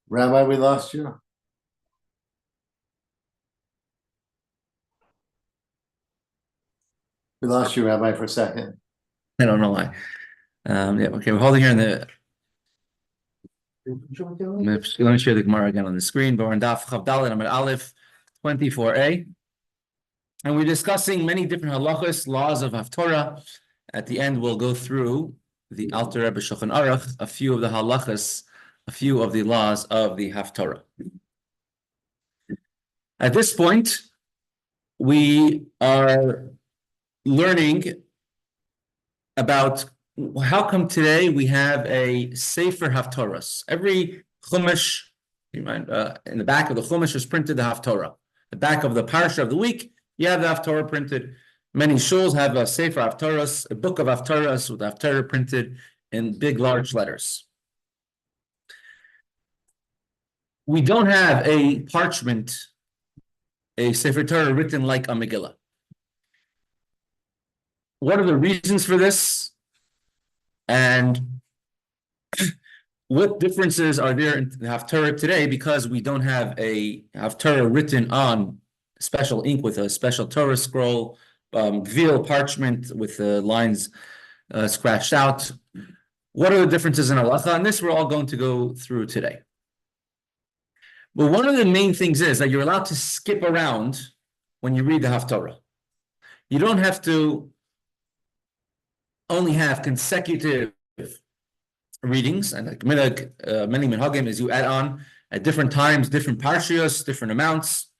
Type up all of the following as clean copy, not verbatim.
Rabbi, we lost you. We lost you, Rabbi, for a second. I don't know why. Okay, we're holding here in the. Let me share the Gemara again on the screen. But we're in Daf Chav Dalet Amud Aleph 24a, and we're discussing many different halachas, laws of haftorah. At the end, we'll go through the Alter Rebbe Shulchan Aruch, a few of the halachas, a few of the laws of the haftorah. At this point, we are learning about how come today we have a Sefer Haftorahs. Every Chumash, in the back of the Chumash is printed the Haftorah. The back of the Parsha of the week, you have the Haftorah printed. Many shuls have a Sefer Haftorahs, a book of Haftorahs with Haftorah printed in big, large letters. We don't have a parchment, a Sefer Torah written like a Megillah. What are the reasons for this? And what differences are there in the haftorah today because we don't have a haftorah written on special ink with a special Torah scroll, gvil parchment with the lines scratched out? What are the differences in halacha? And this we're all going to go through today. But one of the main things is that you're allowed to skip around when you read the haftorah. You don't have to only have consecutive readings, and like many minhagim is you add on at different times, different parshios, different amounts.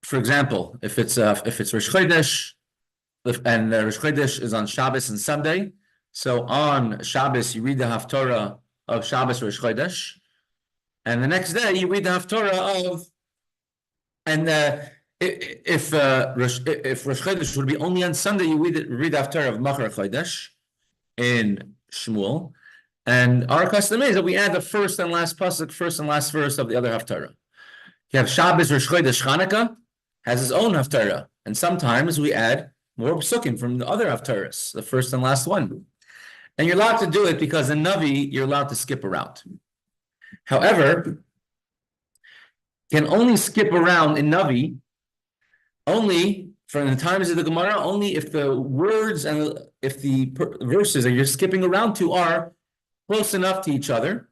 For example, if it's Rosh Chodesh, and Rosh Chodesh is on Shabbos and Sunday, so on Shabbos you read the haftorah of Shabbos Rosh Chodesh, and the next day you read the haftorah of, and if Rosh Chodesh would be only on Sunday, you read after of Machar Chodesh in Shmuel, and our custom is that we add the first and last pasuk, first and last verse of the other haftarah. You have Shabbos Rosh Chodesh Chanukah has his own haftarah, and sometimes we add more psukim from the other haftarahs, the first and last one. And you're allowed to do it because in Navi you're allowed to skip around. However, can only skip around in Navi only from the times of the Gemara, only if the words and if the verses that you're skipping around to are close enough to each other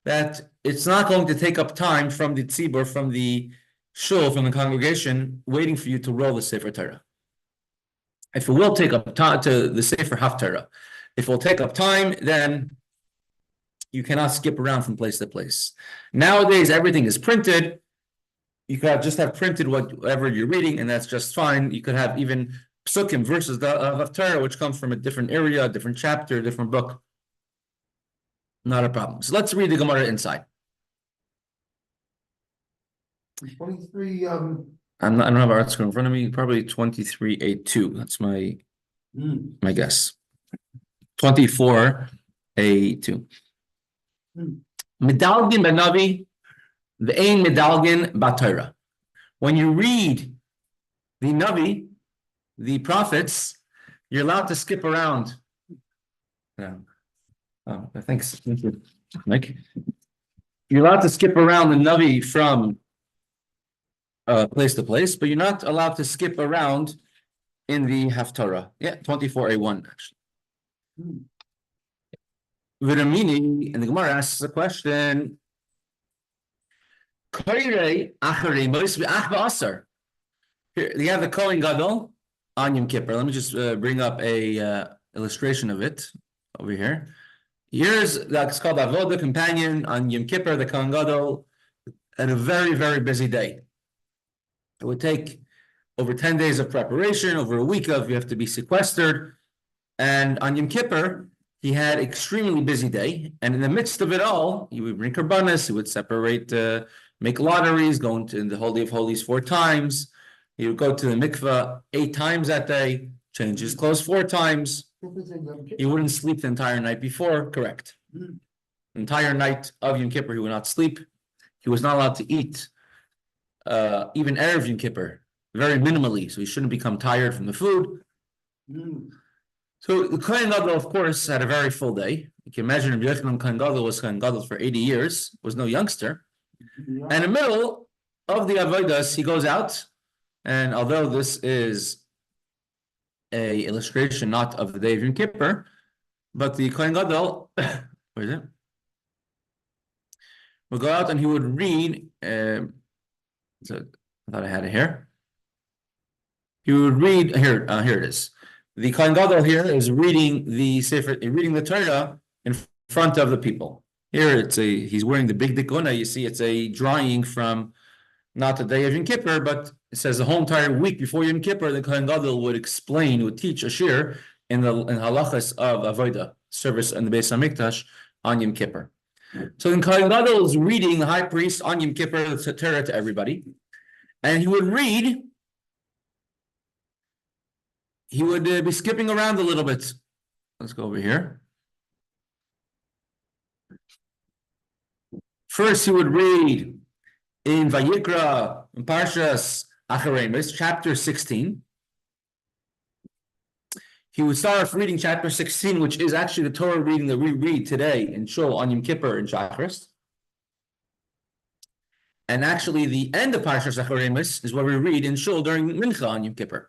that it's not going to take up time from the tzibur, from the shul, from the congregation, waiting for you to roll the Sefer Torah. If it will take up time to the Sefer Haftarah, if it will take up time, then you cannot skip around from place to place. Nowadays, everything is printed. You could just have printed whatever you're reading, and that's just fine. You could have even psukim verses of Torah, which comes from a different area, a different chapter, a different book. Not a problem. So let's read the Gemara inside. 23. I don't have our article in front of me. Probably 23a2. That's my guess. 24a2. Medalgin benavi. The Ein Medalgin B'Torah. When you read the Navi, the prophets, you're allowed to skip around. Thank you, Mike. You're allowed to skip around the Navi from place to place, but you're not allowed to skip around in the Haftorah. Yeah, 24a1 actually. Viramini, and the Gemara asks a question. Here, you have the Kohen Gadol on Yom Kippur. Let me just bring up a illustration of it over here. Here's it's called Avodah companion on Yom Kippur. The Kohen Gadol had a very, very busy day. It would take over 10 days of preparation, over a week of you have to be sequestered. And on Yom Kippur, he had an extremely busy day. And in the midst of it all, he would bring karbanos, he would separate make lotteries, go into the Holy of Holies 4 times. He would go to the mikveh 8 times that day, change his clothes 4 times. He wouldn't sleep the entire night before, correct. The entire night of Yom Kippur, he would not sleep. He was not allowed to eat, even Erev Yom Kippur, very minimally, so he shouldn't become tired from the food. So the Kohen Gadol, of course, had a very full day. You can imagine Rabbi Yochanan Kohen Gadol was Kohen Gadol for 80 years, was no youngster. And in the middle of the Avodas, he goes out, and although this is a illustration not of the day of Yom Kippur, but the Kohen Gadol, where is it? Would go out and he would read. So I thought I had it here. He would read here. Here it is. The Kohen Gadol here is reading the Sefer, reading the Torah in front of the people. Here he's wearing the big dikuna. You see, it's a drawing from not the day of Yom Kippur, but it says the whole entire week before Yom Kippur, the Kohen Gadol would teach a shiur in halachas of avodah, service in the Beis Hamikdash on Yom Kippur. So the Kohen Gadol is reading, the high priest on Yom Kippur, the Torah to everybody, and he would read. He would be skipping around a little bit. Let's go over here. First, he would read in Vayikra, in Parshas Acharemes, chapter 16. He would start off reading chapter 16, which is actually the Torah reading that we read today in Shul on Yom Kippur in Shacharis. And actually, the end of Parshas Acharemes is what we read in Shul during Mincha on Yom Kippur.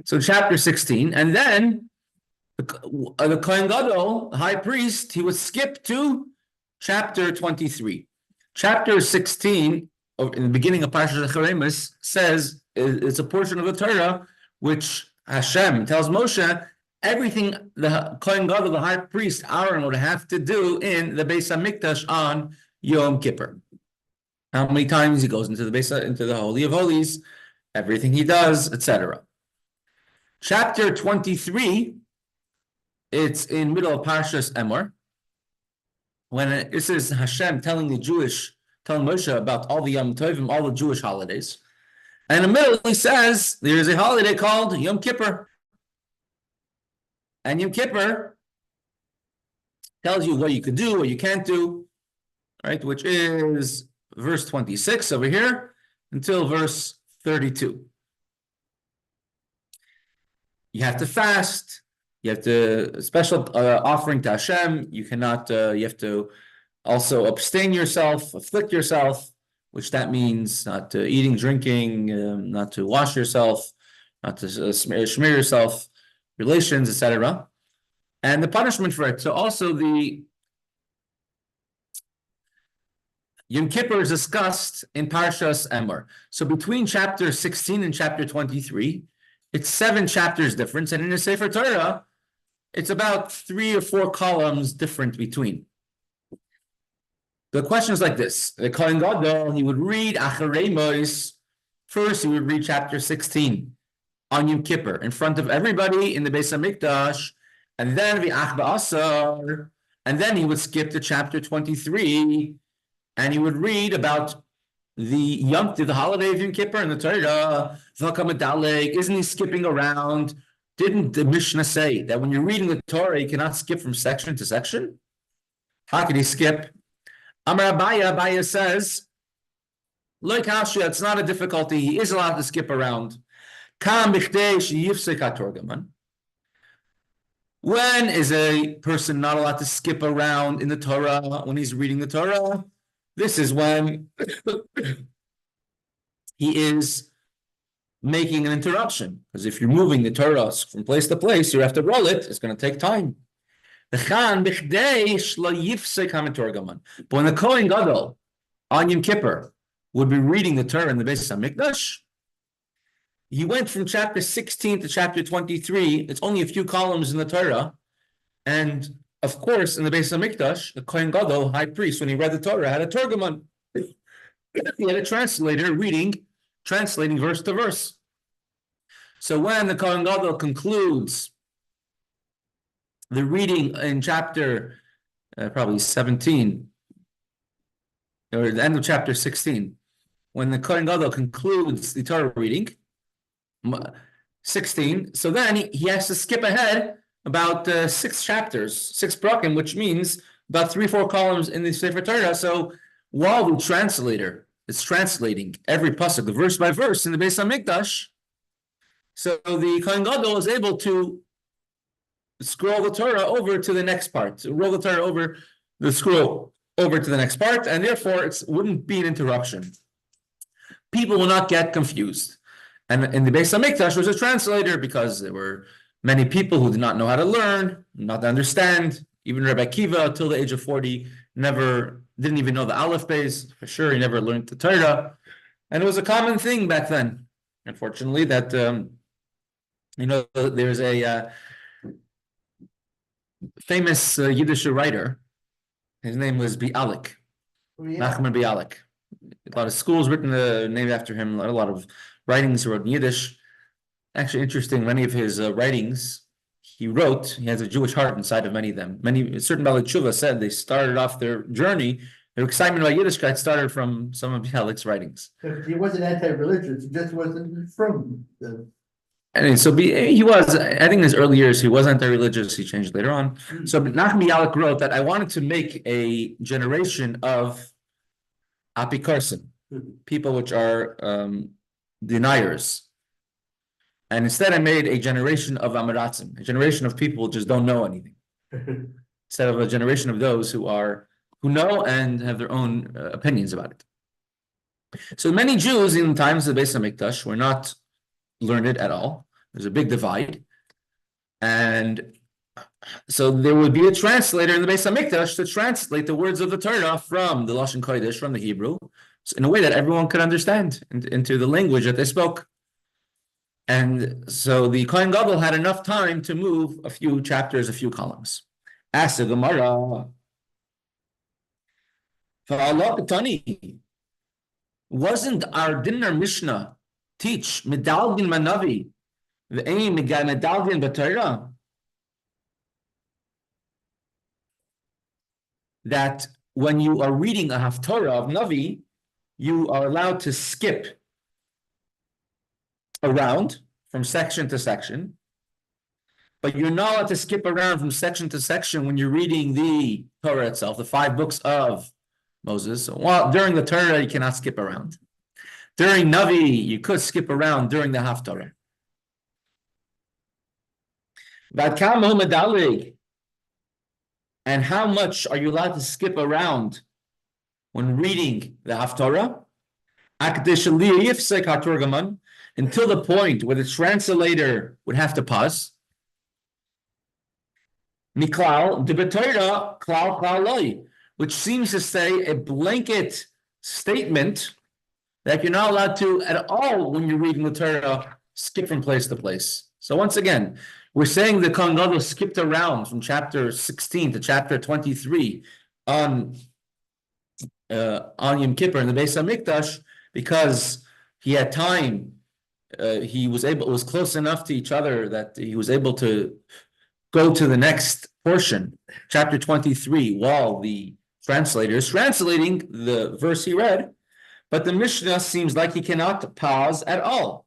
So chapter 16, and then the Kohen Gadol, the high priest, he would skip to chapter 23. Chapter 16, in the beginning of Parashat Acharemes, says it's a portion of the Torah which Hashem tells Moshe everything the Kohen Gadol, the high priest Aaron, would have to do in the Beis Hamikdash on Yom Kippur. How many times he goes into the Holy of Holies, everything he does, etc. Chapter 23, it's in middle of Parshas Emor, when this is Hashem telling Moshe about all the Yom Tovim, all the Jewish holidays. And in the middle, he says, there is a holiday called Yom Kippur. And Yom Kippur tells you what you could do, what you can't do, right? Which is verse 26 over here until verse 32. You have to fast. You have to special offering to Hashem. You cannot. You have to also abstain yourself, afflict yourself, which that means not eating, drinking, not to wash yourself, not to smear yourself, relations, etc. And the punishment for it. So also the Yom Kippur is discussed in Parshas Emor. So between chapter 16 and chapter 23. It's 7 chapters difference, and in the Sefer Torah, it's about 3 or 4 columns different between. The question is like this: the Kohen Gadol, he would read Acharemes. First, he would read chapter 16 on Yom Kippur in front of everybody in the Beis Hamikdash, and then V'ach Ba'asar, and then he would skip to chapter 23, and he would read about the holiday of Yom Kippur and the Torah. Isn't he skipping around? Didn't the Mishnah say that when you're reading the Torah, you cannot skip from section to section? How could he skip? Amar Abaya says, Lo kasha, it's not a difficulty. He is allowed to skip around. When is a person not allowed to skip around in the Torah when he's reading the Torah? This is when he is making an interruption. Because if you're moving the Torah from place to place, you have to roll it. It's going to take time. But when the Kohen Gadol on Yom Kippur would be reading the Torah in the Beis Hamikdash, he went from chapter 16 to chapter 23. It's only a few columns in the Torah. And of course, in the Beis Hamikdash, the Kohen Gadol, high priest, when he read the Torah, had a Turgaman. He had a translator translating verse to verse. So when the Kohen Gadol concludes the reading in chapter probably 17, or the end of chapter 16, when the Kohen Gadol concludes the Torah reading, 16, so then he has to skip ahead about 6 chapters, 6 prakim, which means about 3-4 columns in the Sefer Torah. So while the translator is translating every pasuk, verse by verse, in the Beis Hamikdash, so the Kohen Gadol is able to scroll the Torah over to the next part, roll the Torah over the scroll over to the next part, and therefore it wouldn't be an interruption. People will not get confused. And in the Beis HaMikdash was a translator because there were many people who did not know how to learn, not to understand. Even Rabbi Akiva, till the age of 40, didn't even know the Aleph Beis. For sure, he never learned the Torah. And it was a common thing back then, unfortunately, that, there's a famous Yiddish writer. His name was Bialik, Nachman Bialik. A lot of schools written named after him, a lot of writings he wrote in Yiddish. Actually, interesting, many of his writings he has a Jewish heart inside of many of them. Certain Baalei Tshuva said they started off their journey, their excitement about Yiddishkeit started from some of Bialik's writings. He wasn't anti-religious, he just wasn't from the. And so he was, I think in his early years, he was anti-religious, he changed later on. So Nachman Bialik wrote that I wanted to make a generation of apikarsim, people which are deniers. And instead I made a generation of amaratzim, a generation of people who just don't know anything. Instead of a generation of those who know and have their own opinions about it. So many Jews in the times of the Beis HaMikdash were not learned at all. There's a big divide. And so there would be a translator in the Beis HaMikdash to translate the words of the Torah from the Lashon Kodesh, from the Hebrew, in a way that everyone could understand into the language that they spoke. And so the Kohen Gadol had enough time to move a few chapters, a few columns. Ask the Gemara, didn't our Mishnah teach medalgin manavi, the aim medalgin b'Torah, that when you are reading a haftorah of Navi, you are allowed to skip around from section to section, but you're not allowed to skip around from section to section when you're reading the Torah itself, the 5 books of Moses. So during the Torah, you cannot skip around. During Navi, you could skip around during the haftorah. And how much are you allowed to skip around when reading the haftorah? Until the point where the translator would have to pause. Which seems to say a blanket statement that you're not allowed to at all when you're reading the Torah skip from place to place. So once again, we're saying the Kohen Gadol skipped around from chapter 16 to chapter 23 on Yom Kippur in the Beis HaMikdash because he had time. It was close enough to each other that he was able to go to the next portion, chapter 23, while the translator is translating the verse he read, but the Mishnah seems like he cannot pause at all.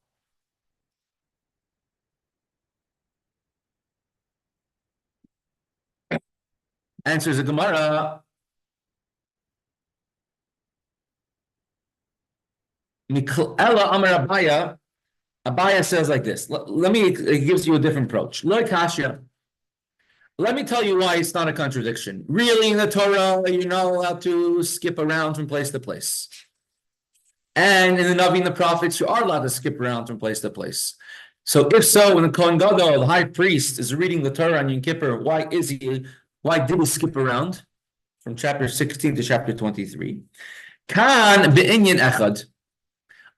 Answers the Gemara. Ella Amar Abaya. Abaya says like this. It gives you a different approach. Lo kasha. Let me tell you why it's not a contradiction. Really, in the Torah, you're not allowed to skip around from place to place. And in the Navi and the prophets, you are allowed to skip around from place to place. So if so, when the Kohen Gadol, the high priest, is reading the Torah on Yom Kippur, why did he skip around from chapter 16 to chapter 23? Kan be'inyan echad.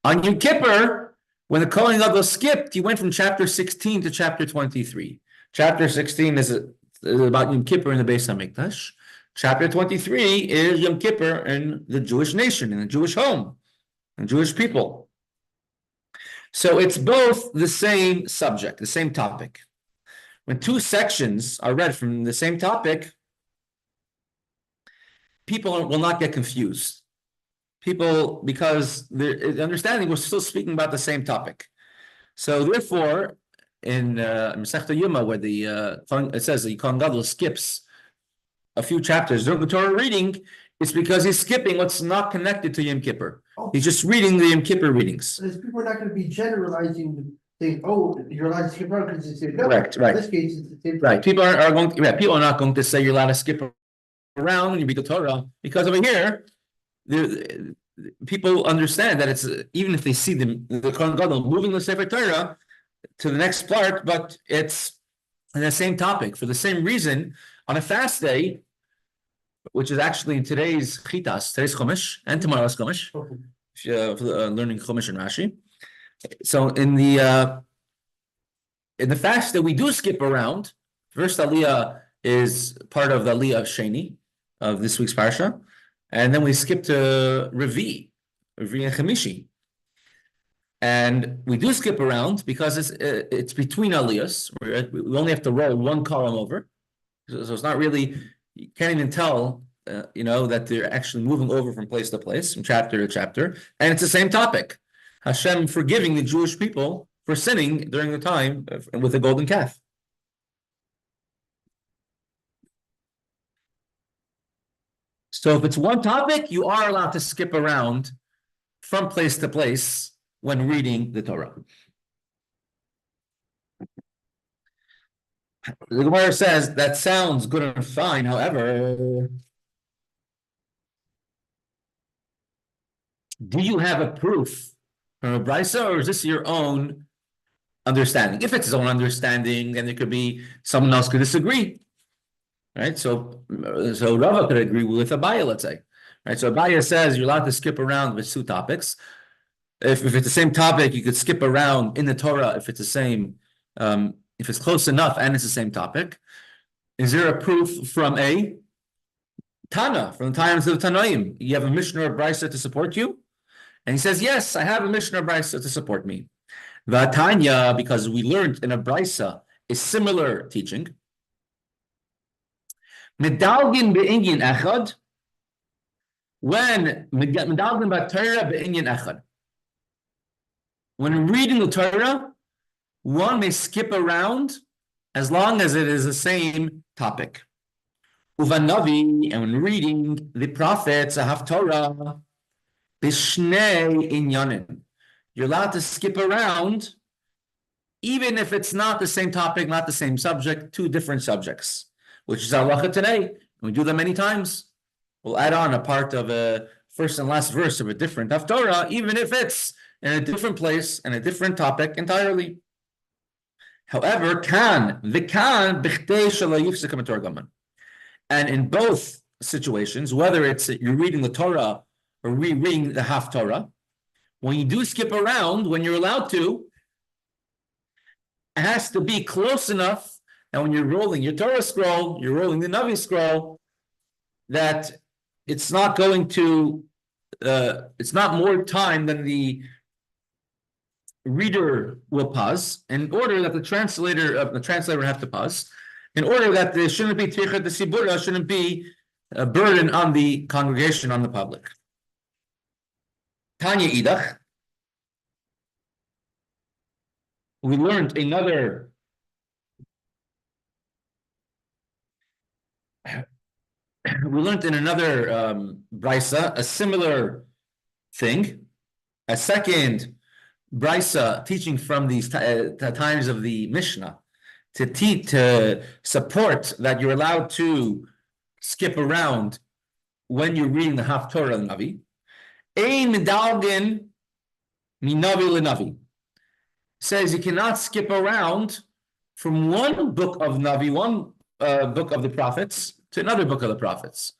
On Yom Kippur, when the Kohen Gadol skipped, he went from chapter 16 to chapter 23. Chapter 16 is about Yom Kippur in the Beis HaMikdash. Chapter 23 is Yom Kippur in the Jewish nation, in the Jewish home, and Jewish people. So it's both the same subject, the same topic. When 2 sections are read from the same topic, people will not get confused. Because the understanding, we're still speaking about the same topic. So therefore, in Mesechta Yuma, where it says the Kohen Gadol skips a few chapters during the Torah reading, it's because he's skipping what's not connected to Yom Kippur. He's just reading the Yom Kippur readings. People are not going to be generalizing saying, oh, you're allowed to skip around because it's the same. Correct, right. In this case, it's the same. Right, people people are not going to say you're allowed to skip around when you read the Torah, because over here, people understand that it's, even if they see the Kohen Gadol moving the Sefer Torah to the next part, but it's in the same topic for the same reason on a fast day, which is actually in today's Chumash, and tomorrow's Chumash, if you're learning Chumash and Rashi. So in the fast that we do skip around, first Aliyah is part of the Aliyah Sheni of this week's parsha, and then we skip to Revi and Chamishi, and we do skip around because it's between Aliyahs. We only have to roll one column over, so it's not really, you can't even tell that they're actually moving over from place to place, from chapter to chapter, and it's the same topic: Hashem forgiving the Jewish people for sinning during the time with the golden calf. So if it's one topic, you are allowed to skip around from place to place when reading the Torah. The Gemara says that sounds good and fine. However, do you have a proof from a brisa, or is this your own understanding? If it's his own understanding, then there could be someone else could disagree, right? So Rava could agree with Abaya, let's say, right? So Abaya says you're allowed to skip around with two topics. If it's the same topic, you could skip around in the Torah if it's the same, if it's close enough and it's the same topic. Is there a proof from a Tana, from the times of the Tanaim? You have a Mishnah or Brisa to support you? And he says, yes, I have a Mishnah or Brisa to support me. Vatanya, because we learned in a Brisa, is similar teaching. Medalgin be'inyin echad, when medalgin ba'Torah be'inyin echad. When reading the Torah, one may skip around as long as it is the same topic. Uvanavi, and when reading the prophets, a haftorah, bishnei inyanin. You're allowed to skip around, even if it's not the same topic, not the same subject, two different subjects, which is halacha today. We do that many times. We'll add on a part of a first and last verse of a different haftorah, even if it's in a different place and a different topic entirely. However, and in both situations, whether it's you're reading the Torah or rereading the haftorah, when you do skip around, when you're allowed to, it has to be close enough. And when you're rolling your Torah scroll, you're rolling the Navi scroll, that it's not going to, it's not more time than the reader will pause, in order that the translator would have to pause, in order that there shouldn't be tichat de sibura, shouldn't be a burden on the congregation, on the public. Tanya idach, we learned another in another brisa a similar thing, a second brisa teaching from these times of the Mishnah to support that you're allowed to skip around when you're reading the haftorah of Navi. Ein medalgin minavi lenavi says you cannot skip around from one book of Navi, one book of the prophets, to another book of the prophets.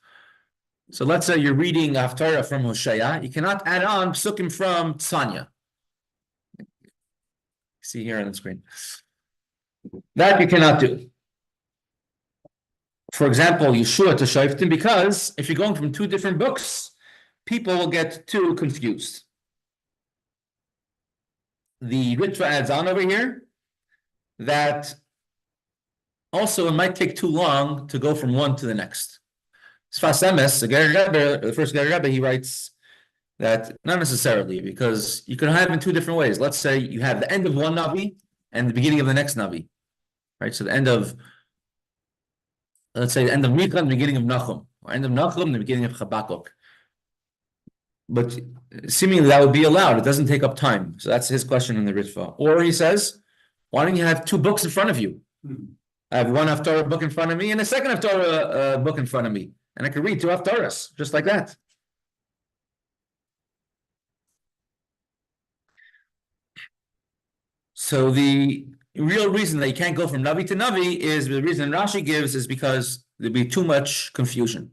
So let's say you're reading haftorah from Hosea, you cannot add on psukim from Tzanya. See here on the screen. That you cannot do. For example, Yeshua to Shoftim, because if you're going from two different books, people will get too confused. The Ritva adds on over here that also it might take too long to go from one to the next. Sfas Emes, the first Ger Rebbe, he writes that not necessarily, because you can have it in two different ways. Let's say you have the end of one Navi and the beginning of the next Navi, right? So the end of, let's say the end of Micha and the beginning of Nachum, or end of Nachum and the beginning of Habakkuk. but seemingly that would be allowed. It doesn't take up time. So that's his question in the Ritva. Or he says, why don't you have two books in front of you? I have one haftorah book in front of me and a second haftorah book in front of me. And I can read two haftorahs, just like that. So the real reason that you can't go from Navi to Navi is the reason Rashi gives is because there'd be too much confusion.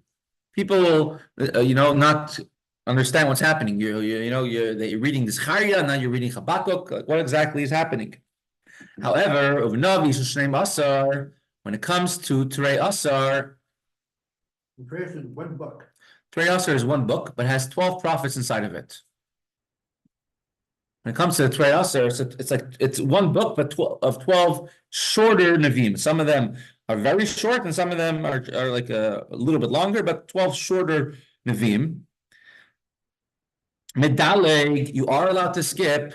People will, not understand what's happening. You're reading this Zechariah, now you're reading Habakkuk. Like, what exactly is happening? However, of Navi Shneim Asar, when it comes to Terei Asar, Tiferes is one book. Terei Asar is one book, but has 12 prophets inside of it. When it comes to the Terei Asar, it's one book, but 12 shorter Nevi'im. Some of them are very short, and some of them are like a little bit longer, but 12 shorter Nevi'im. Medaleg, you are allowed to skip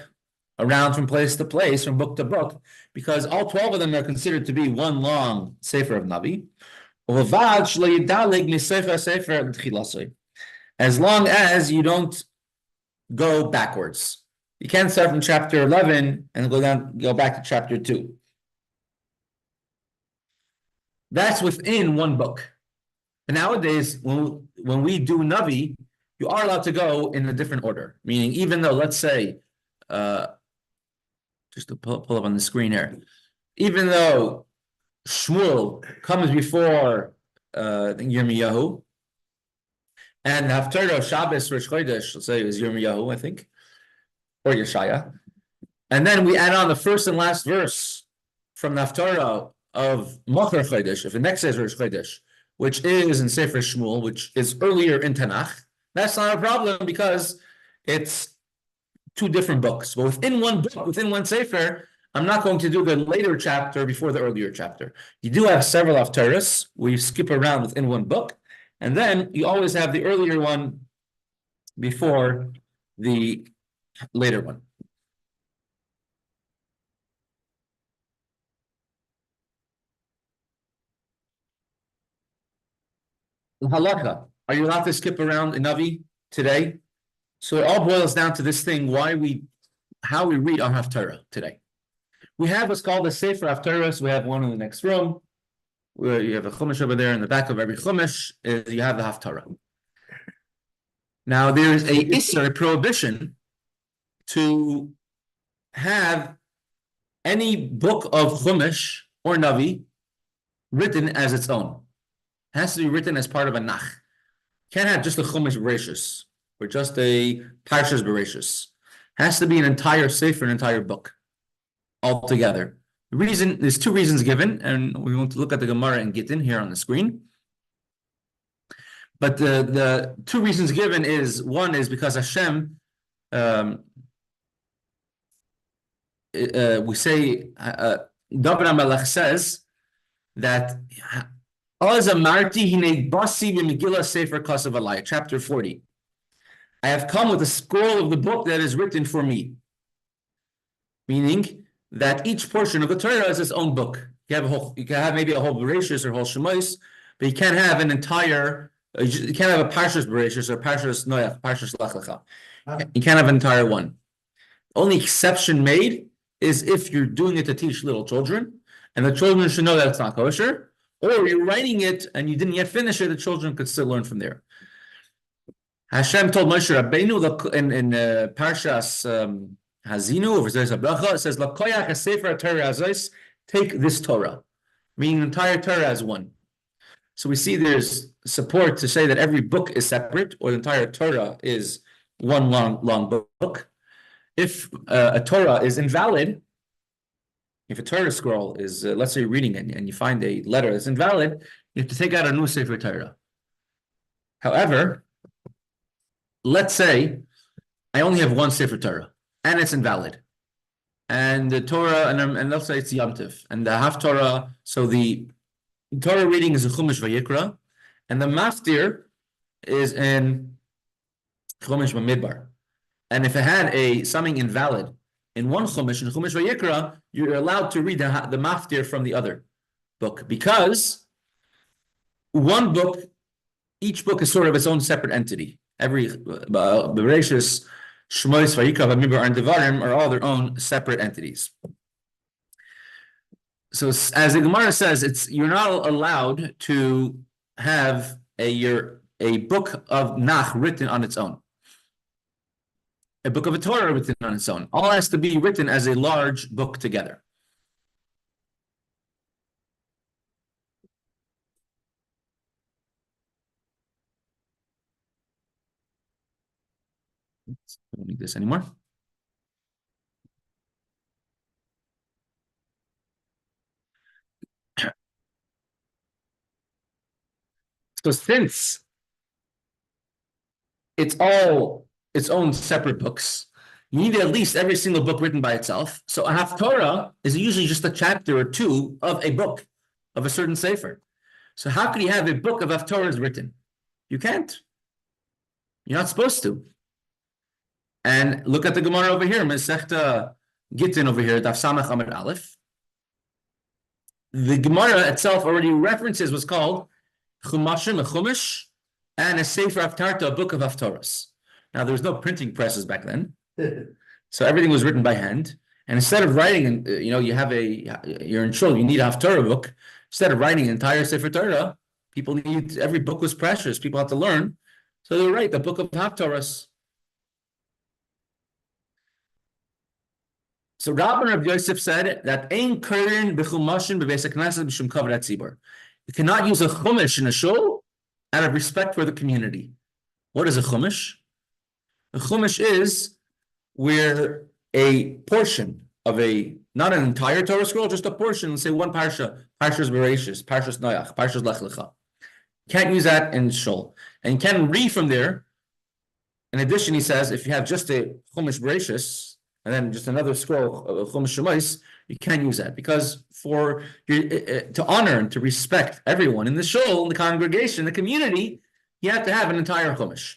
around from place to place, from book to book, because all 12 of them are considered to be one long Sefer of Navi. As long as you don't go backwards. You can't start from chapter 11 and go back to chapter 2. That's within one book. And nowadays, when we do Navi, you are allowed to go in a different order. Meaning, even though, let's say, just to pull up on the screen here, even though Shmuel comes before Yirmiyahu, and the haftorah of Shabbos Rosh Chodesh, let's say, is Yirmiyahu, I think, or Yeshaya, and then we add on the first and last verse from the haftorah of Machar Chodesh, if the next is Rosh Chodesh, which is in Sefer Shmuel, which is earlier in Tanakh. That's not a problem because it's two different books. But within one book, within one Sefer, I'm not going to do the later chapter before the earlier chapter. You do have several haftorahs where you skip around within one book, and then you always have the earlier one before the later one. Halakha, are you allowed to skip around in Navi today? So it all boils down to this thing: how we read our haftorah today. We have what's called a Sefer Haftorahs. We have one in the next room. Where you have a chumash over there in the back of every chumash. You have the haftorah. Now there is a prohibition to have any book of chumash or navi written as its own. It has to be written as part of a nach. Can't have just a chumash bereshis or just a parshas bereshis. Has to be an entire sefer, an entire book altogether. The reason, there's two reasons given, and we're going to look at the Gemara and get in here on the screen. But the two reasons given is, one is because Hashem, we say, David HaMelech says that chapter 40. I have come with a scroll of the book that is written for me. Meaning that each portion of the Torah is its own book. You can have maybe a whole Bereshis or whole Shemais, but you can't have an entire. You can't have a Parshas Bereshis or Parshas Noach, Parshas Lech Lecha. You can't have an entire one. Only exception made is if you're doing it to teach little children, and the children should know that it's not kosher, or you're writing it and you didn't yet finish it, the children could still learn from there. Hashem told Moshe Rabbeinu in Parshas Hazinu, it says Bracha, it says Lakoyach HaSefer Torah Azos, take this Torah, meaning the entire Torah as one. So we see there's support to say that every book is separate, or the entire Torah is one long book. If a Torah is invalid, if a Torah scroll is, let's say you're reading it and you find a letter that's invalid, you have to take out a new Sefer Torah. However, let's say I only have one Sefer Torah and it's invalid, and the Torah, and let's say it's Yom Tov, and the haftorah, so the Torah reading is a Chumash Vayikra, and the maftir is in Chumash Bamidbar. And if it had something invalid in one Chumash, in Chumash Vayikra, you're allowed to read the maftir from the other book, because one book, each book is sort of its own separate entity. Every Bereshis, Shmois, Vayikra, Vayimidbar, and Devarim are all their own separate entities. So as the Gemara says, you're not allowed to have a book of Nach written on its own. A book of a Torah written on its own. All has to be written as a large book together. I don't need this anymore. So since it's all its own separate books, you need at least every single book written by itself. So a haftorah is usually just a chapter or two of a book, of a certain sefer. So how could you have a book of haftorahs written? You can't. You're not supposed to. And look at the Gemara over here, Mesechta Gittin over here, Daf Samach Amud Aleph. The Gemara itself already references what's called Chumashim, a Chumash, and a Sefer Haftarta, a book of haftorahs. Now, there was no printing presses back then, so everything was written by hand. And instead of writing, you're in shul, you need a haftorah book. Instead of writing an entire Sefer Torah, every book was precious. People had to learn, so they write the book of haftorahs. So Rabbi and Rabbi Yosef said that ein kurin b'chumashim b'beis hakneset b'shum kavod hatzibur. You cannot use a chumash in a shul out of respect for the community. What is a chumash? A chumash is where a portion of not an entire Torah scroll, just a portion, let's say one parsha, Parshas Bereshis, Parshas Noach, Parshas Lech Lecha. Can't use that in shul. And you can read from there. In addition, he says, if you have just a chumash Bereshis, and then just another scroll of Chumash Shemais, you can't use that because to honor and to respect everyone in the shul, in the congregation, the community, you have to have an entire Chumash.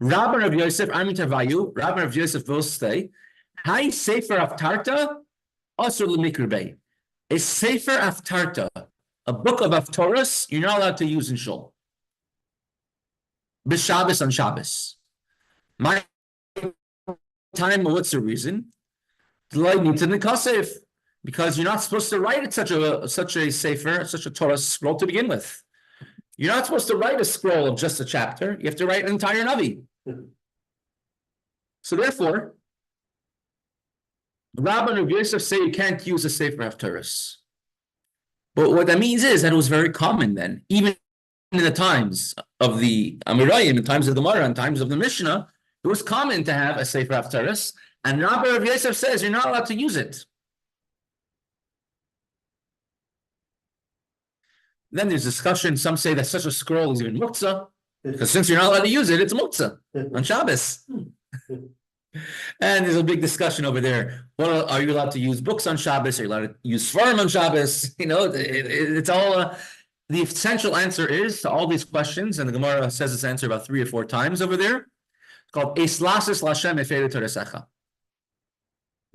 Rabbi Rav Yosef, Rabbi Rav Yosef will say, "Hai Sefer Haftarta, Asur L'Mikrubei." A Sefer Haftarta, a book of haftorahs, you're not allowed to use in shul. B'Shabbos on Shabbos. My time, what's the reason? Because you're not supposed to write such a sefer, such a Torah scroll to begin with. You're not supposed to write a scroll of just a chapter. You have to write an entire Navi. So therefore, Rabbi and Rabbi Yosef say you can't use a sefer haftorahs. But what that means is that it was very common then, even in the times of the Amirayim, in the times of the Gemara, in times of the Mishnah. It was common to have a Sefer Haftarahs, and Rabbi Rav Yosef says you're not allowed to use it. Then there's discussion. Some say that such a scroll is even muktzah, because since you're not allowed to use it, it's muktzah on Shabbos. And there's a big discussion over there. Well, are you allowed to use books on Shabbos? Are you allowed to use farm on Shabbos? It's all. The essential answer is to all these questions, and the Gemara says this answer about 3 or 4 times over there. Called Eislasis Lashem Efere Toresecha.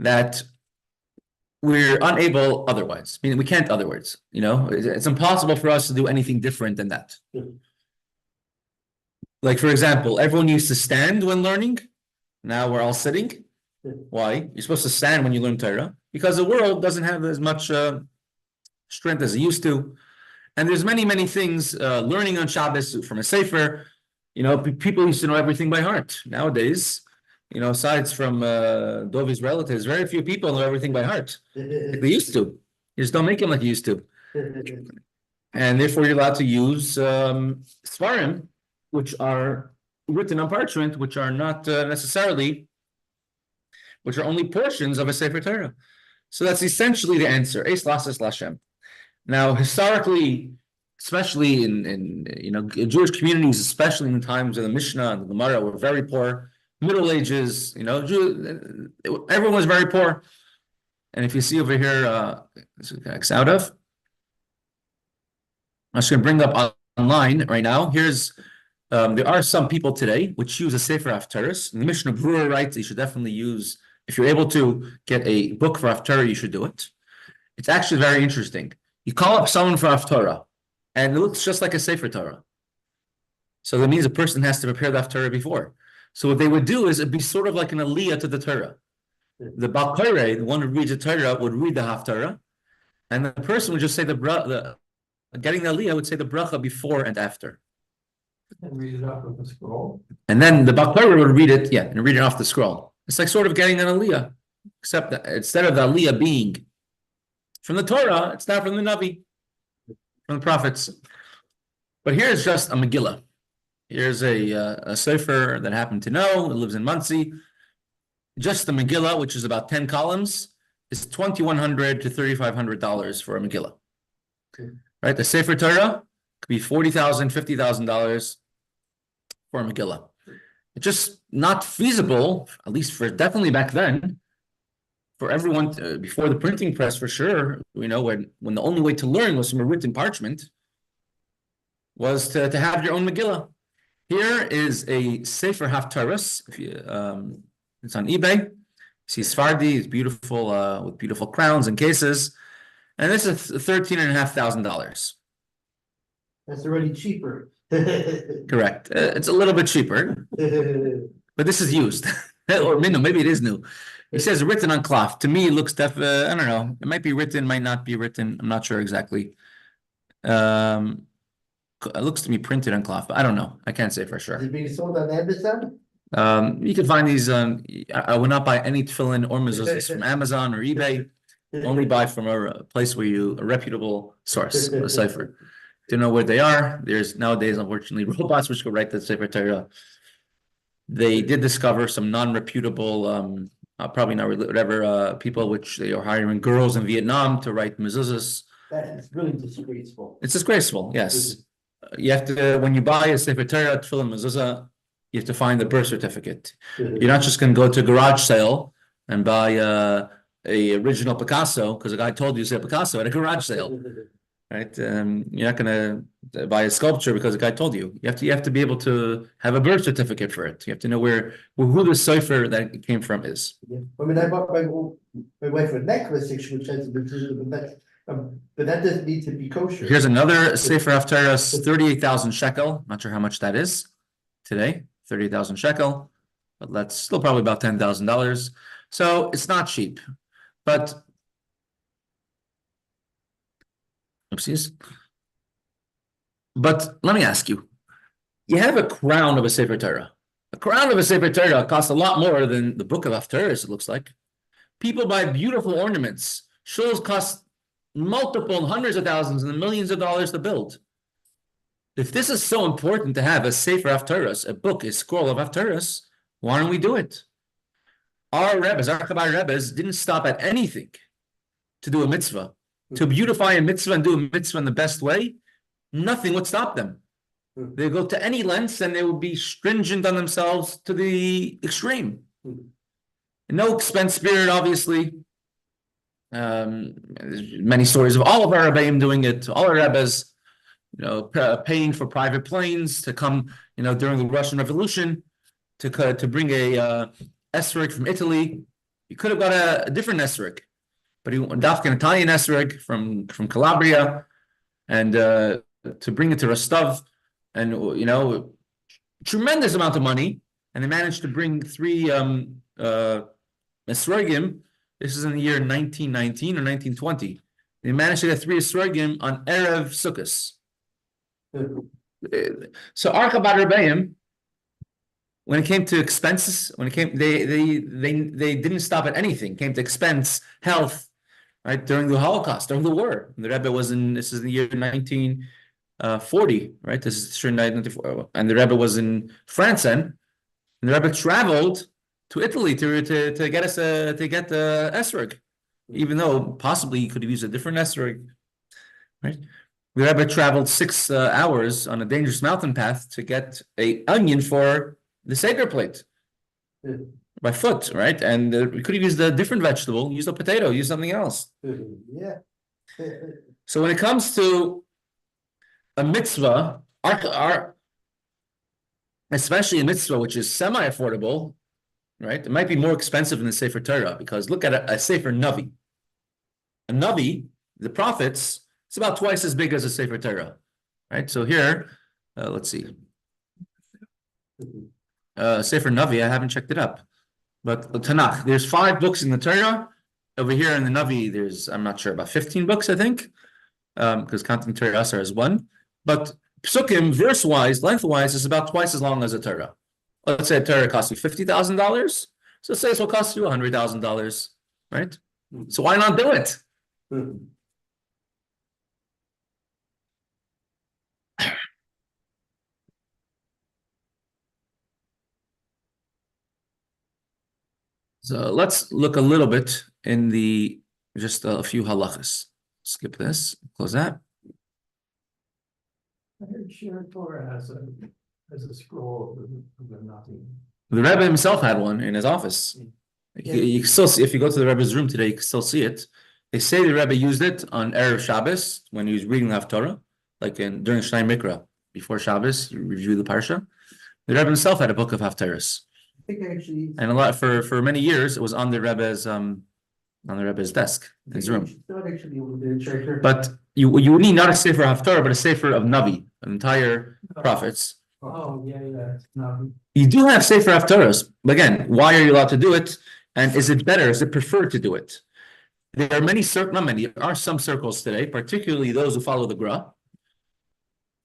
That we're unable otherwise. I mean, we can't otherwise. It's impossible for us to do anything different than that. Like, for example, everyone used to stand when learning. Now we're all sitting. Why? You're supposed to stand when you learn Torah because the world doesn't have as much strength as it used to. And there's many, many things. Learning on Shabbos from a sefer. People used to know everything by heart. Nowadays, aside from Dovi's relatives, very few people know everything by heart. Like they used to. You just don't make them like you used to. And therefore, you're allowed to use Svarim, which are written on parchment, which are not which are only portions of a Sefer Torah. So that's essentially the answer. Eis Lasses Lashem. Now, historically, especially in Jewish communities, especially in the times of the Mishnah and the Gemara, were very poor. Middle Ages, everyone was very poor. And if you see over here, this is X out of. I'm just going to bring up online right now. There are some people today which use a Sefer Haftarahs. The Mishnah Brewer writes you should definitely use, if you're able to get a book for Haftarah, you should do it. It's actually very interesting. You call up someone for haftorah, and it looks just like a Sefer Torah. So that means a person has to prepare the haftorah before. So what they would do is it'd be sort of like an aliyah to the Torah. The Bal Koreh, the one who reads the Torah, would read the haftorah, and the person would just say getting the aliyah would say the bracha before and after. And read it off of the scroll. And then the Bal Koreh would read it, and read it off the scroll. It's like sort of getting an aliyah, except that instead of the aliyah being from the Torah, it's not from the Navi, from the prophets. But here's just a Megillah. Here's a sefer that I happen to know. It lives in Monsey. Just the Megillah, which is about 10 columns, is $2,100 to $3,500 for a Megillah. Okay. Right? The Sefer Torah could be $40,000, $50,000 for a Megillah. It's just not feasible, at least for definitely back then, for everyone before the printing press, for sure. When the only way to learn was from a written parchment, was to have your own Megillah. Here is a Sefer Haftorahs. It's on eBay. See Sephardi, it's beautiful with beautiful crowns and cases, and this is $13,500. That's already cheaper. Correct. It's a little bit cheaper, but this is used, or maybe it is new. It says written on cloth. To me, it looks I don't know. It might be written, might not be written. I'm not sure exactly. It looks to me printed on cloth, but I don't know. I can't say for sure. Is it being sold on Amazon? You can find these. I would not buy any tefillin or mezuzahs from Amazon or eBay. Only buy from a place where a reputable source, a cipher. To know where they are. There's nowadays, unfortunately, robots which could write the Sefer Torah. They did discover some non-reputable, probably not whatever, people which they are hiring girls in Vietnam to write mezuzahs. That is really disgraceful. It's disgraceful, yes. You have to, when you buy a Sefer Torah, tefillin, mezuzah, you have to find the birth certificate. You're not just going to go to a garage sale and buy a original Picasso because a guy told you to say Picasso at a garage sale, right? You're not going to buy a sculpture because a guy told you. You have to be able to have a birth certificate for it. You have to know who the cipher that it came from is. Yeah. I mean, I bought my wife a necklace which has but that doesn't need to be kosher. Here's another Sefer Haftorahs, 38,000 shekel. Not sure how much that is today. 30,000 shekel, but that's still probably about $10,000. So it's not cheap, but oopsies. But let me ask you, you have a crown of a Sefer Torah. A crown of a Sefer Torah costs a lot more than the book of Haftorahs, it looks like. People buy beautiful ornaments. Shuls cost multiple hundreds of thousands and millions of dollars to build. If this is so important to have a Sefer Haftorahs, a book, a scroll of Haftorahs, why don't we do it? Our Rebbes, our Chabad Rebbes, didn't stop at anything to do a mitzvah. To beautify a mitzvah and do a mitzvah in the best way, nothing would stop them. They go to any lengths and they would be stringent on themselves to the extreme. No expense spirit, obviously. There's many stories of all of our Rabbeim doing it, all our Rebbes, paying for private planes to come, during the Russian Revolution to bring a esrog from Italy. You could have got a different esrog, but he went an Italian esrog from Calabria, and to bring it to Rostov, and tremendous amount of money, and they managed to bring 3 esrogim. This is in the year 1919 or 1920. They managed to get 3 esrogim on Erev Sukkos. So our Chabad Rebbeim, when it came to expenses, they didn't stop at anything. Came to expense, health, right, during the Holocaust, during the war. The Rebbe this is the year 1940, right? This is 1994, and the Rebbe was in France then, and the Rebbe traveled to Italy to get the esrog, even though possibly he could have used a different esrog, right? The Rebbe traveled 6 hours on a dangerous mountain path to get an onion for the Seder plate by foot, right? And we could have used a different vegetable, used a potato, used something else. Yeah. So when it comes to a mitzvah, especially a mitzvah which is semi-affordable, right? It might be more expensive than the Sefer Torah, because look at a Sefer Navi. A Navi, the prophets, it's about twice as big as a Sefer Torah, right? So here, let's see. Sefer Navi, I haven't checked it up. But the Tanakh, there's 5 books in the Torah. Over here in the Navi, there's, I'm not sure, about 15 books, I think. Because counting Torah Asar is 1. But Psukim, verse-wise, lengthwise, is about twice as long as a Torah. Let's say a Torah costs you $50,000. So say it will cost you $100,000, right? So why not do it? So let's look a little bit in just a few halachas. Skip this, close that. I heard Shiur Torah has a scroll of nothing. The Rebbe himself had one in his office. You can still see, if you go to the Rebbe's room today, you can still see it. They say the Rebbe used it on Erev Shabbos when he was reading the haftorah, like during Shnai Mikra, before Shabbos, you review the parsha. The Rebbe himself had a book of haftorahs. I think actually. And a lot for many years, it was on the Rebbe's desk in his room. But you would need not a sefer haftorah, but a sefer of Navi, an entire prophets. Oh, yeah, no. You do have sefer haftorahs, but again, why are you allowed to do it? And is it better? Is it preferred to do it? There are there are some circles today, particularly those who follow the Gra,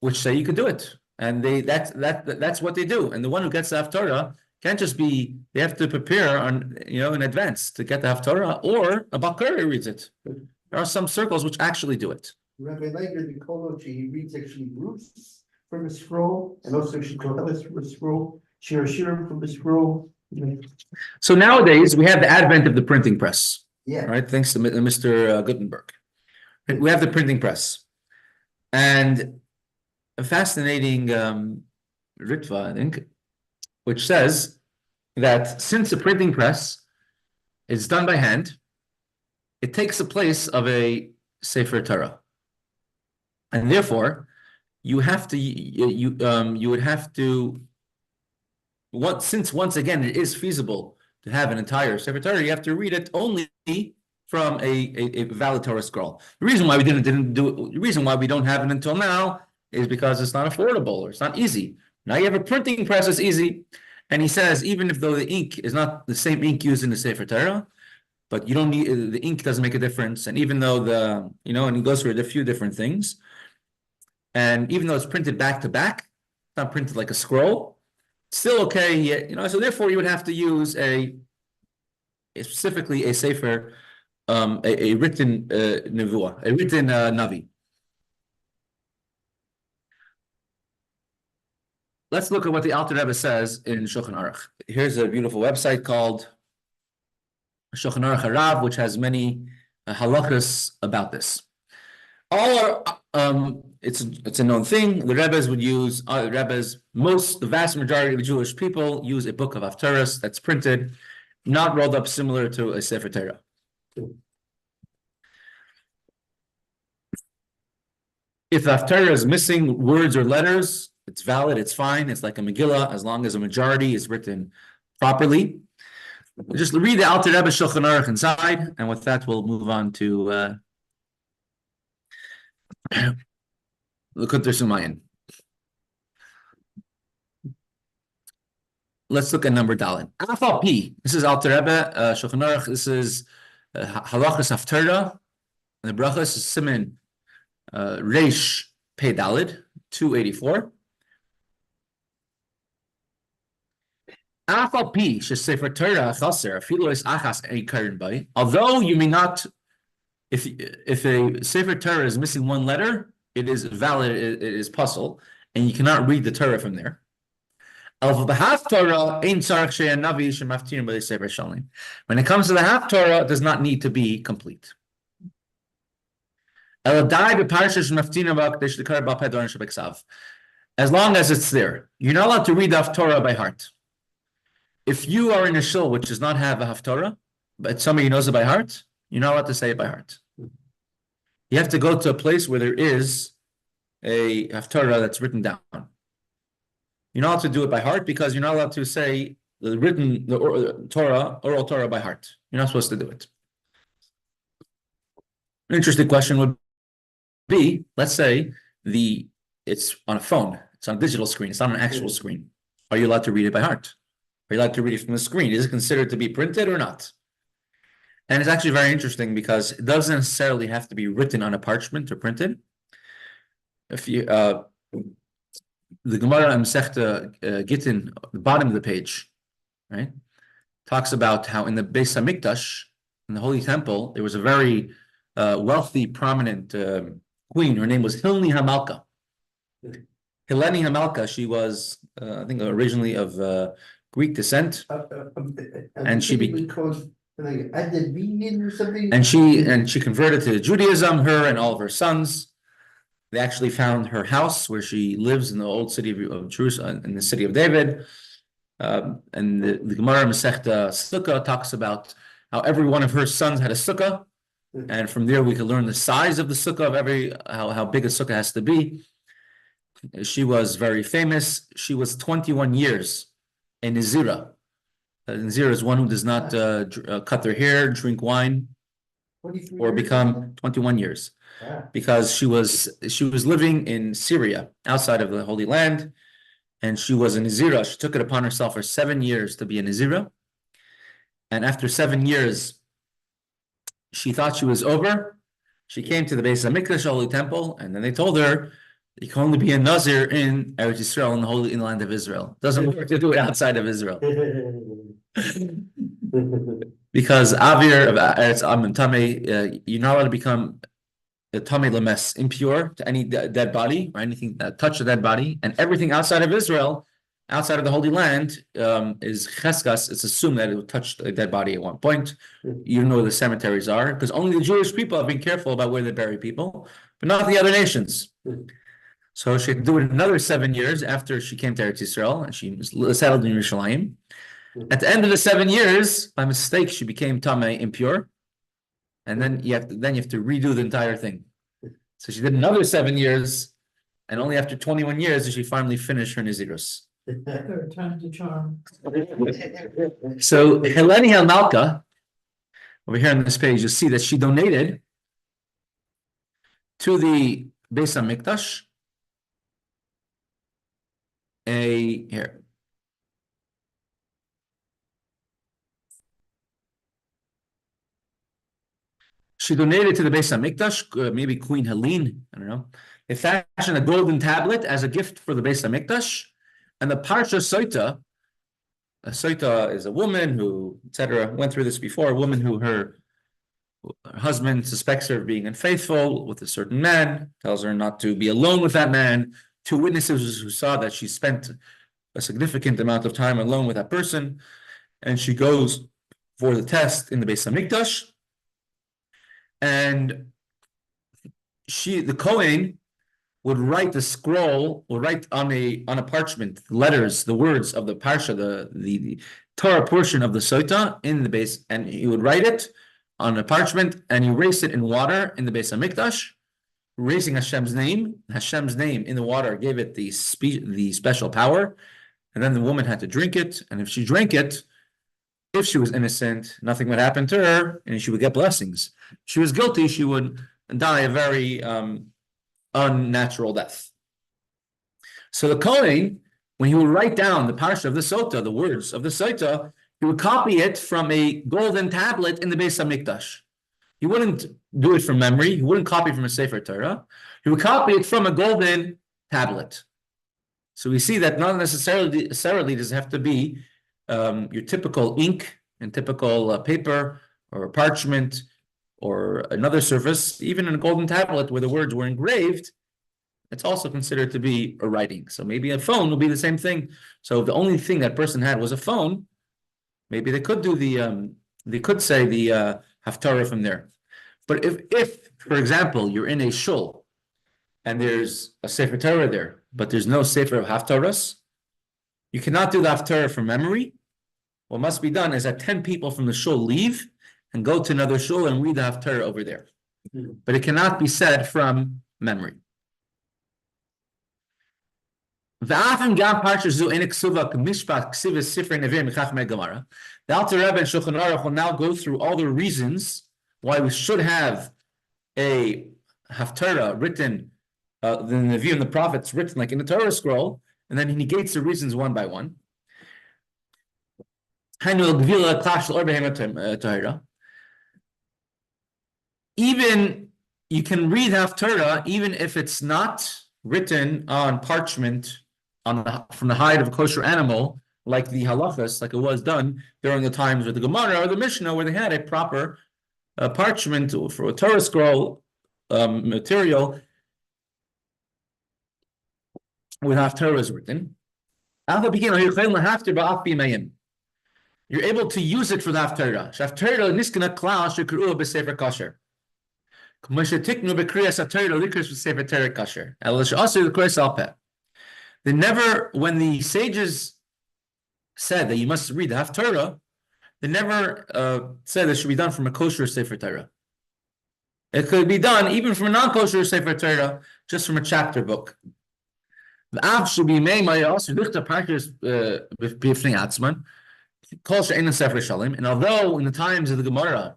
which say you could do it, and that's what they do. And the one who gets the haftorah can't just be, they have to prepare in advance to get the haftorah, or a bakari reads it. There are some circles which actually do it. Rabbi Lager, the Kollel, he reads actually roots from a scroll, and also Kollel from a scroll, Shiur from a scroll. So nowadays we have the advent of the printing press. Yeah. Right, thanks to Mr. Gutenberg. We have the printing press. And a fascinating Ritva, I think, which says that since the printing press is done by hand, it takes the place of a Sefer Torah. And therefore, you would have to, since once again it is feasible to have an entire Sefer Torah, you have to read it only from a valid Torah scroll. The reason why we the reason why we don't have it until now is because it's not affordable or it's not easy. Now you have a printing press, it's easy. And he says, even if though the ink is not the same ink used in the Sefer Torah, but you don't need, the ink doesn't make a difference. And even though and he goes through a few different things. And even though it's printed back to back, it's not printed like a scroll, still okay, so therefore you would have to use specifically a sefer, a written nevuah, a written navi. Let's look at what the Alter Rebbe says in Shulchan Aruch. Here's a beautiful website called Shulchan Aruch Harav, which has many halachas about this. It's a known thing. The Rebbes would use, the vast majority of the Jewish people use a book of haftorahs that's printed, not rolled up similar to a Sefer Torah. If the haftorah is missing words or letters, it's valid, it's fine, it's like a Megillah, as long as a majority is written properly. Just read the Alter Rebbe Shulchan Aruch inside, and with that we'll move on to the Kuntres Umaayon. Let's look at number Dalin. Alpha P. This is Alter Rebbe Shulchan Aruch. This is halachas haftorah. The brachas is siman reish pei dalid 284. Alpha P. Sefer Torah chaser afilu es achas eikarin by. Although you may not. If a Sefer Torah is missing one letter, it is valid, it is puzzle, and you cannot read the Torah from there. When it comes to the haftorah, it does not need to be complete. As long as it's there. You're not allowed to read the haftorah by heart. If you are in a shul which does not have a haftorah, but somebody knows it by heart, you're not allowed to say it by heart. You have to go to a place where there is a haftorah that's written down. You're not allowed to do it by heart because you're not allowed to say the oral Torah by heart. You're not supposed to do it. An interesting question would be, let's say it's on a phone, it's on a digital screen, it's not an actual screen. are you allowed to read it by heart? Are you allowed to read it from the screen? Is it considered to be printed or not? And it's actually very interesting because it doesn't necessarily have to be written on a parchment or printed. If you the Gemara Mesechta Gittin, the bottom of the page, right, talks about how in the Beis Hamikdash, in the Holy Temple, there was a very wealthy, prominent queen. Her name was Hilni Hamalka. Hileni Hamalka. She was, I think, originally of Greek descent, and she became. And she converted to Judaism. Her and all of her sons. They actually found her house where she lives in the old city of Jerusalem, in the city of David. And the Gemara Mesechta Sukkah talks about how every one of her sons had a sukkah, and from there we can learn the size of the sukkah of how big a sukkah has to be. She was very famous. She was 21 years a Nazira. A Nazira is one who does not cut their hair, drink wine, or become 21 years. Because she was living in Syria, outside of the Holy Land, and she was a Nazira. She took it upon herself for 7 years to be a Nazira. And after 7 years, she thought she was over. She came to the Beis Hamikdash, Holy Temple, and then they told her, you can only be a Nazir in Eretz Yisrael, in the land of Israel. It doesn't work to do it outside of Israel. Because Avir of Eretz Am Tameh, you're not allowed to become the Tameh Lames, impure to any dead body or anything that touched a dead body, and everything outside of Israel, outside of the Holy Land, is cheskas. It's assumed that it touched a dead body at one point. You know where the cemeteries are, because only the Jewish people have been careful about where they bury people, but not the other nations. So she had to do it another 7 years after she came to Eretz Yisrael, and she was settled in Yerushalayim. At the end of the 7 years, by mistake, she became Tameh, impure. And then you have to redo the entire thing. So she did another 7 years, and only after 21 years did she finally finish her Nazirus. Third time's a charm. So Hileni Hamalka, over here on this page, you'll see that she donated to the Beis Hamikdash here. She donated to the Beis Hamikdash, maybe Queen Helene, I don't know. They fashioned a golden tablet as a gift for the Beis Hamikdash, and the Parsha Soita. A Soita is a woman who, etc. Went through this before. A woman who her husband suspects her of being unfaithful with a certain man, tells her not to be alone with that man. 2 witnesses who saw that she spent a significant amount of time alone with that person, and she goes for the test in the Beis Hamikdash. And the Kohen would write the scroll, or write on a parchment letters, the words of the parsha, the Torah portion of the Soita in the base, and he would write it on a parchment and erase it in water in the Beis Hamikdash, erasing Hashem's name. Hashem's name in the water gave it the special power, and then the woman had to drink it, and if she drank it, if she was innocent, nothing would happen to her, and she would get blessings. If she was guilty, she would die a very unnatural death. So the Kohen, when he would write down the parsha of the Sota, the words of the Sota, he would copy it from a golden tablet in the Beis Hamikdash. He wouldn't do it from memory. He wouldn't copy from a Sefer Torah. He would copy it from a golden tablet. So we see that not necessarily does it have to be your typical ink and typical paper or parchment or another surface. Even in a golden tablet where the words were engraved, it's also considered to be a writing. So maybe a phone will be the same thing. So if the only thing that person had was a phone, maybe they could do they could say the haftorah from there. But if, for example, you're in a shul and there's a Sefer Torah there, but there's no Sefer of haftorahs, you cannot do the haftorah from memory. What must be done is that 10 people from the shul leave and go to another shul and read the haftorah over there. But it cannot be said from memory. The Alter Rebbe and Shulchan Aruch will now go through all the reasons why we should have a haftorah written, the Nevi and the prophets written like in the Torah scroll, and then he negates the reasons one by one. Even you can read haftorah even if it's not written on parchment from the hide of a kosher animal, like the halachas, like it was done during the times of the Gemara or the Mishnah, where they had a proper parchment for a Torah scroll material with haftorah is written. You're able to use it for the haftorah. Haftorah niskana klal shekruah b'sefer kasher. They never, when the sages said that you must read the haftorah, they never said it should be done from a kosher sefer Torah. It could be done even from a non-kosher sefer Torah, just from a chapter book. The av should be made by also lichta parchment b'fnei atzman. And although in the times of the Gemara,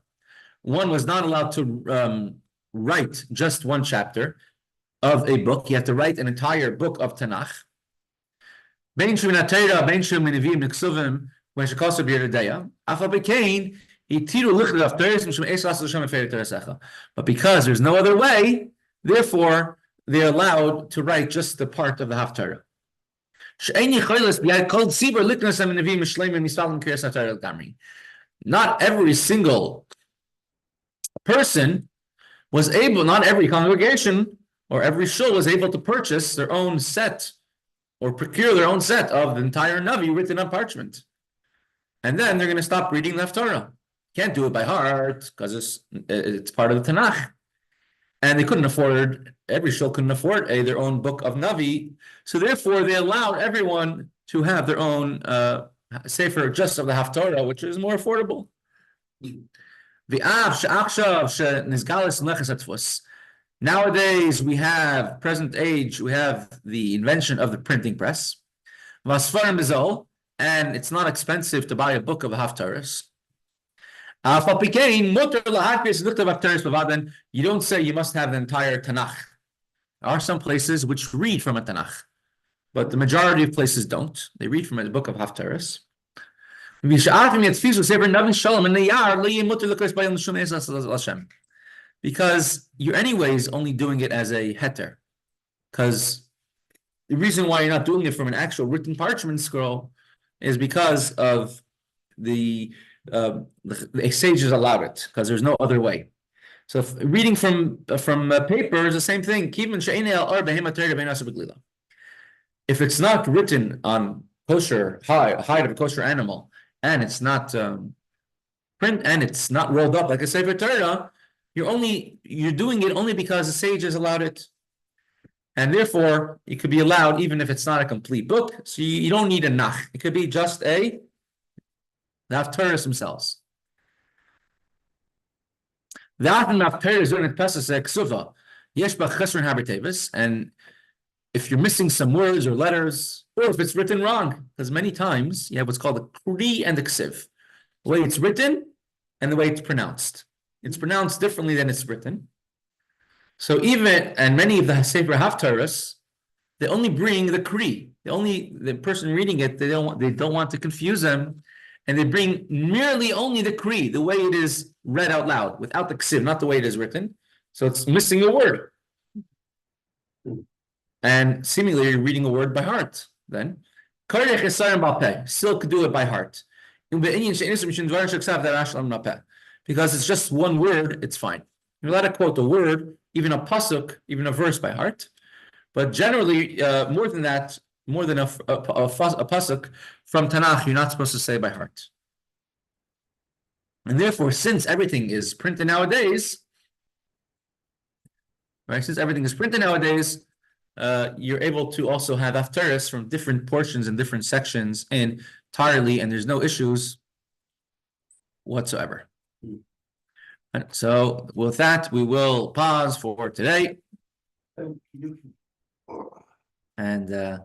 one was not allowed to write just one chapter of a book, you have to write an entire book of Tanakh. But because there's no other way, therefore they're allowed to write just the part of the haftorah. Not every single person was able, not every congregation or every shul was able to purchase their own set or procure their own set of the entire Navi written on parchment. And then they're going to stop reading the haftorah. Can't do it by heart because it's part of the Tanakh. And they couldn't afford, every shul couldn't afford their own book of Navi. So therefore, they allowed everyone to have their own sefer just of the haftorah, which is more affordable. Nowadays, we have, present age, we have the invention of the printing press. And it's not expensive to buy a book of haftarahs. You don't say you must have the entire Tanakh. There are some places which read from a Tanakh, but the majority of places don't. They read from a book of haftarahs. Because you're anyways only doing it as a heter. Because the reason why you're not doing it from an actual written parchment scroll is because of the sages allowed it, because there's no other way. So reading from paper is the same thing. If it's not written on kosher hide of a kosher animal, and it's not print, and it's not rolled up like a sefer Torah, you're doing it only because the sages allowed it, and therefore it could be allowed even if it's not a complete book. So you don't need a nach. It could be just the haftorahs themselves. And if you're missing some words or letters, or if it's written wrong, because many times you have what's called a kri and a ksiv, the way it's written and the way it's pronounced. It's pronounced differently than it's written. So and many of the sefer haftarahs, they only bring the kri. The person reading it, they don't want to confuse them, and they bring merely only the kri, the way it is read out loud, without the ksiv, not the way it is written. So it's missing a word. And seemingly you're reading a word by heart. Then still could do it by heart. Because it's just one word, it's fine. You're allowed to quote a word, even a pasuk, even a verse by heart. But generally, more than that, more than a pasuk from Tanakh, you're not supposed to say by heart. And therefore, since everything is printed nowadays, right? Since everything is printed nowadays, you're able to also have haftarahs from different portions and different sections entirely, and there's no issues whatsoever. And so with that, we will pause for today. And